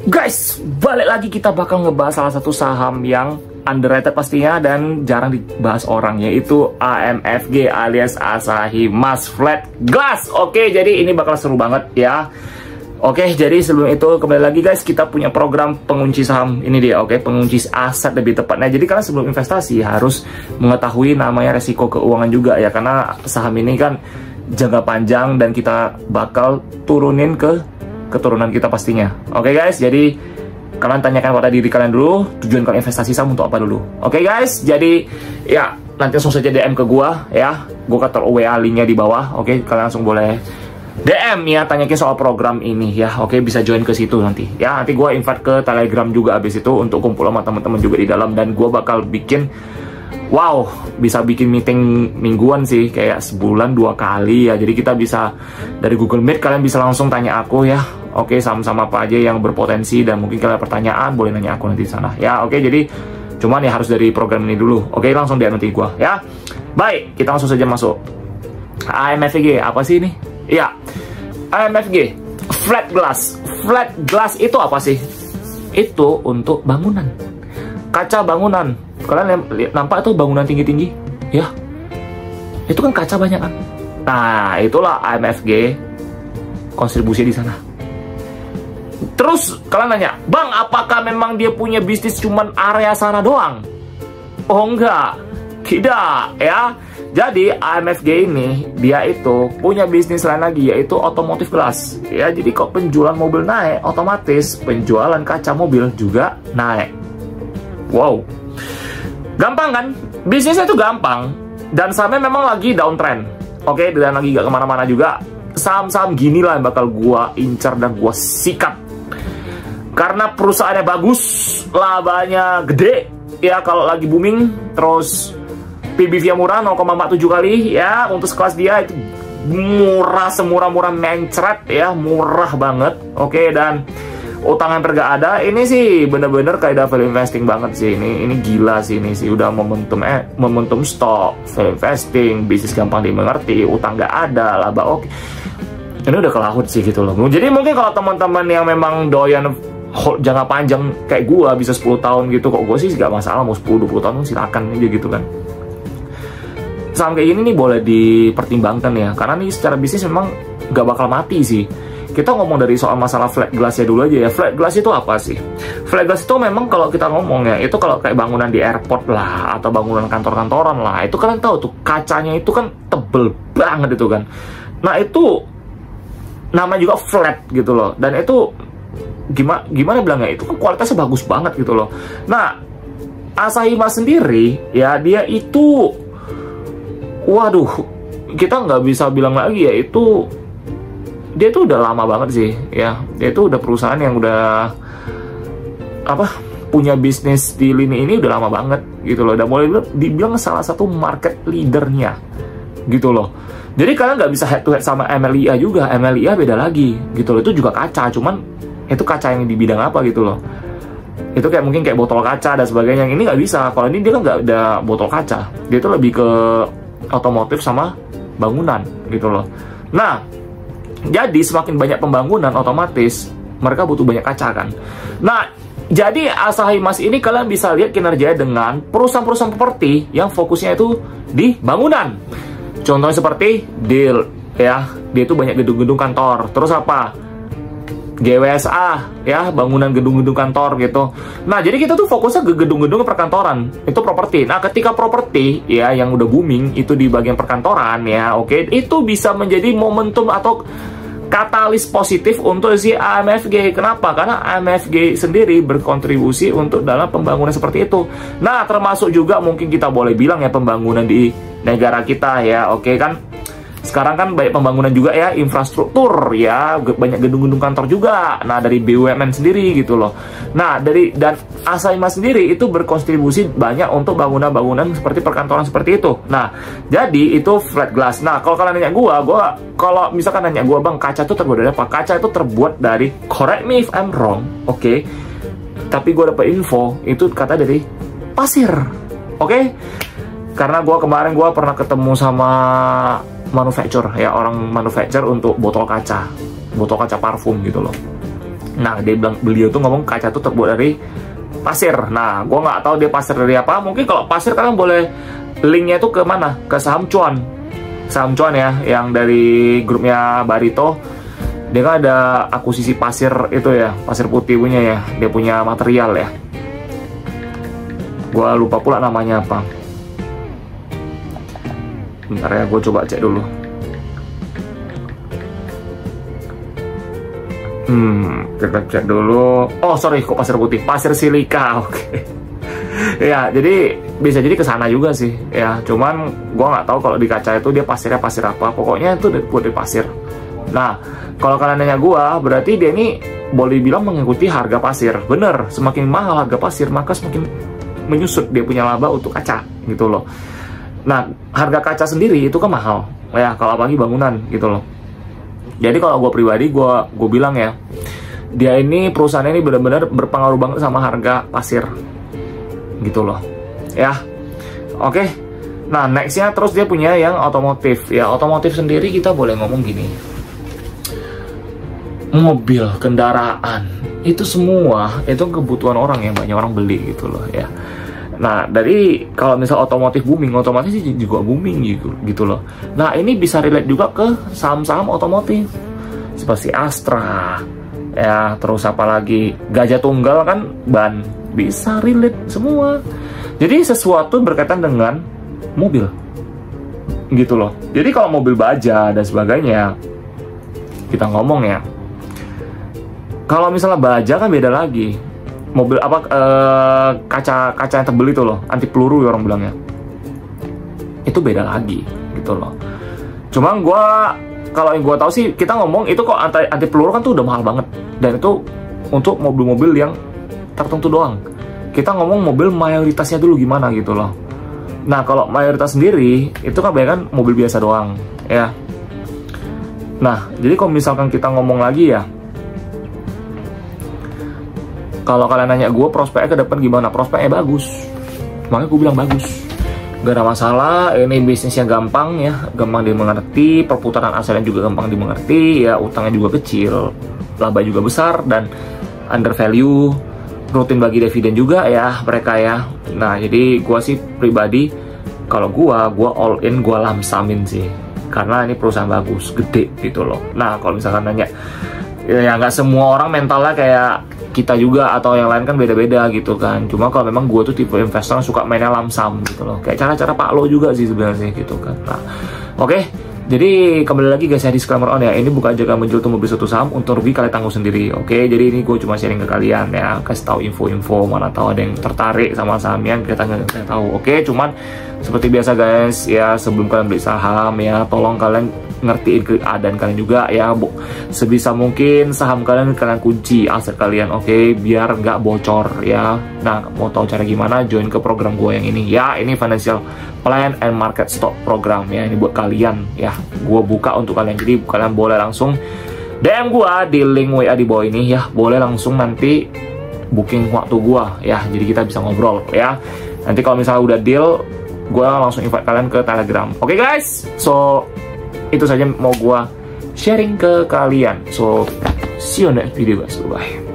Guys, balik lagi kita bakal ngebahas salah satu saham yang underrated pastinya dan jarang dibahas orang, yaitu AMFG alias Asahi Mas Flat Glass. Oke, jadi ini bakal seru banget ya. Oke, jadi sebelum itu kembali lagi guys, kita punya program pengunci saham ini dia. Oke, pengunci aset lebih tepatnya. Jadi kalian sebelum investasi harus mengetahui namanya resiko keuangan juga ya, karena saham ini kan jangka panjang dan kita bakal turunin ke keturunan kita pastinya. Oke guys, jadi kalian tanyakan pada diri kalian dulu, tujuan kalian investasi saham untuk apa dulu. Oke guys, jadi ya nanti langsung saja DM ke gua ya. Gua taruh WA linknya di bawah. Oke, kalian langsung boleh DM ya, tanyakin soal program ini ya. Oke, bisa join ke situ nanti ya. Nanti gua invite ke Telegram juga abis itu untuk kumpul sama teman-teman juga di dalam, dan gua bakal bikin bisa bikin meeting mingguan sih, kayak sebulan 2 kali ya. Jadi kita bisa dari Google Meet, kalian bisa langsung tanya aku ya. Oke, saham-saham apa aja yang berpotensi dan mungkin kalian pertanyaan boleh nanya aku nanti di sana ya. Oke, jadi cuman ya harus dari program ini dulu. Oke, langsung dia nanti gua ya. Baik, kita langsung saja masuk. AMFG apa sih ini? Ya, AMFG Flat Glass. Flat Glass itu apa sih? Itu untuk bangunan, kaca bangunan. Kalian nampak itu bangunan tinggi-tinggi ya, itu kan kaca banyak kan. Nah, itulah AMFG kontribusi di sana. Terus kalian nanya, bang, apakah memang dia punya bisnis cuman area sana doang? Oh enggak, tidak ya. Jadi AMFG ini dia itu punya bisnis lain lagi, yaitu otomotif glass ya. Jadi kalau penjualan mobil naik, otomatis penjualan kaca mobil juga naik. Wow, gampang kan? Bisnisnya itu gampang, dan sahamnya memang lagi downtrend. Oke, dan lagi gak kemana-mana juga. Saham-saham gini lah yang bakal gua incar dan gua sikat, karena perusahaannya bagus, labanya gede ya kalau lagi booming. Terus PBV-nya murah, 0,47 kali ya. Untuk sekelas dia itu murah, semurah-murah mencret ya, murah banget. Oke, dan utang hampir gak ada. Ini sih bener-bener kayak value investing banget sih. Ini gila sih, ini sih udah momentum stock, value investing, bisnis gampang dimengerti, utang gak ada, laba oke. Ini udah ke laut sih gitu loh. Jadi mungkin kalau teman-teman yang memang doyan jangka panjang kayak gua, bisa 10 tahun gitu, kok gue sih gak masalah mau 10-20 tahun silakan aja gitu kan. Saham kayak gini nih boleh dipertimbangkan ya, karena nih secara bisnis memang gak bakal mati sih. Kita ngomong dari soal masalah flat glass ya dulu aja ya. Flat glass itu apa sih? Flat glass itu memang kalau kita ngomong ya, itu kalau kayak bangunan di airport lah, atau bangunan kantor-kantoran lah, itu kalian tahu tuh kacanya itu kan tebel banget itu kan. Nah itu nama juga flat gitu loh, dan itu gimana bilangnya, itu kan kualitasnya bagus banget gitu loh. Nah, Asahi Mas sendiri ya, dia itu waduh, kita nggak bisa bilang lagi ya, itu dia tuh udah lama banget sih ya. Dia tuh udah perusahaan yang udah punya bisnis di lini ini udah lama banget gitu loh, udah mulai dibilang salah satu market leadernya gitu loh. Jadi kalian nggak bisa head to head sama MLIA juga. MLIA beda lagi gitu loh, itu juga kaca, cuman itu kaca yang di bidang apa gitu loh. Itu kayak mungkin kayak botol kaca dan sebagainya. Yang ini nggak bisa. Kalau ini dia kan nggak ada botol kaca, dia tuh lebih ke otomotif sama bangunan gitu loh. Nah, jadi semakin banyak pembangunan, otomatis mereka butuh banyak kaca kan. Nah, jadi Asahi Mas ini kalian bisa lihat kinerjanya dengan perusahaan-perusahaan properti yang fokusnya itu di bangunan. Contohnya seperti Deal ya, dia itu banyak gedung-gedung kantor. Terus apa? GWSA ya, bangunan gedung-gedung kantor gitu. Nah, jadi kita tuh fokusnya ke gedung-gedung perkantoran, itu properti. Nah, ketika properti ya yang udah booming itu di bagian perkantoran ya, oke, itu bisa menjadi momentum atau katalis positif untuk si AMFG. Kenapa? Karena AMFG sendiri berkontribusi untuk dalam pembangunan seperti itu. Nah, termasuk juga mungkin kita boleh bilang ya pembangunan di negara kita ya, oke kan. Sekarang kan banyak pembangunan juga ya, infrastruktur ya, banyak gedung-gedung kantor juga. Nah, dari BUMN sendiri gitu loh. Nah, dan Asahi Mas sendiri itu berkontribusi banyak untuk bangunan-bangunan seperti perkantoran seperti itu. Nah, jadi itu flat glass. Nah, kalau kalian nanya gua kalau misalkan nanya gua, bang, kaca itu terbuat dari apa? Kaca itu terbuat dari, correct me if I'm wrong, oke? Tapi gua dapat info itu kata dari pasir, oke? Karena kemarin gua pernah ketemu sama manufacturer ya, orang manufacturer untuk botol kaca parfum gitu loh. Nah, beliau tuh ngomong kaca tuh terbuat dari pasir. Nah, gue nggak tahu dia pasir dari apa. Mungkin kalau pasir kalian boleh linknya tuh ke mana? Ke Saham Cuan. Saham Cuan ya, yang dari grupnya Barito. Dia kan ada akuisisi pasir itu ya, pasir putih punya ya. Dia punya material ya. Gue lupa pula namanya apa. Bentar ya, gue coba cek dulu. Kita cek dulu. Oh sorry, kok pasir putih? Pasir silika, oke. Ya, jadi bisa jadi kesana juga sih. Ya, cuman gue nggak tahu kalau di kaca itu dia pasirnya pasir apa. Pokoknya itu buat dari pasir. Nah, kalau kalian nanya gue, berarti dia ini boleh bilang mengikuti harga pasir. Bener, semakin mahal harga pasir, maka semakin menyusut dia punya laba untuk kaca, gitu loh. Nah, harga kaca sendiri itu kan mahal, ya kalau apalagi bangunan, gitu loh. Jadi kalau gue pribadi, gue bilang ya, dia ini perusahaan ini benar-benar berpengaruh banget sama harga pasir, gitu loh. Ya, oke. Nah, nextnya terus dia punya yang otomotif. Ya, otomotif sendiri kita boleh ngomong gini. Mobil, kendaraan, itu semua itu kebutuhan orang yang banyak orang beli, gitu loh ya. Nah, dari kalau misal otomotif booming, otomotif juga booming gitu loh. Nah, ini bisa relate juga ke saham-saham otomotif seperti Astra, ya, terus apa lagi, Gajah Tunggal kan ban, bisa relate semua. Jadi sesuatu berkaitan dengan mobil, gitu loh. Jadi kalau mobil baja dan sebagainya, kita ngomong ya. Kalau misalnya baja kan beda lagi. Mobil apa kaca yang tebel itu loh, anti peluru ya orang bilangnya, itu beda lagi gitu loh. Cuma kalau yang gue tahu sih, kita ngomong itu kok anti peluru kan tuh udah mahal banget, dan itu untuk mobil-mobil yang tertentu doang. Kita ngomong mobil mayoritasnya dulu gimana gitu loh. Nah, kalau mayoritas sendiri itu kan banyak kan mobil biasa doang ya. Nah, jadi kalau misalkan kita ngomong lagi ya, kalau kalian nanya gue prospeknya ke depan gimana, prospeknya bagus. Makanya gue bilang bagus, gak ada masalah. Ini bisnisnya gampang ya, gampang dimengerti, perputaran asetnya juga gampang dimengerti ya, utangnya juga kecil, laba juga besar, dan under value, rutin bagi dividen juga ya mereka ya. Nah, jadi gue sih pribadi, kalau gue all in, gue lamsamin sih, karena ini perusahaan bagus, gede gitu loh. Nah, kalau misalkan nanya, ya nggak semua orang mentalnya kayak kita juga, atau yang lain kan beda-beda gitu kan. Cuma kalau memang gue tuh tipe investor yang suka mainnya lamsam gitu loh, kayak cara-cara Pak Lo juga sih sebenarnya gitu kan. Nah, oke. Jadi kembali lagi guys ya, disclaimer on ya, ini bukan ajakan menjual atau membeli suatu saham, untuk rugi kalian tanggung sendiri. Oke, jadi ini gue cuma sharing ke kalian ya, kasih tahu info-info, mana tahu ada yang tertarik sama saham yang kita nggak tahu. Oke, cuman seperti biasa guys ya, sebelum kalian beli saham ya, tolong kalian ngertiin keadaan kalian juga ya, sebisa mungkin saham kalian kunci aset kalian, oke, biar nggak bocor ya. Nah, mau tahu cara gimana, join ke program gue yang ini ya, ini Financial Plan and Market Stock Program ya, ini buat kalian ya, gue buka untuk kalian. Jadi kalian boleh langsung DM gue di link WA di bawah ini ya, boleh langsung nanti booking waktu gue ya, jadi kita bisa ngobrol ya. Nanti kalau misalnya udah deal, gue langsung invite kalian ke Telegram. Oke guys, so itu saja mau gue sharing ke kalian. So see you next video guys, bye.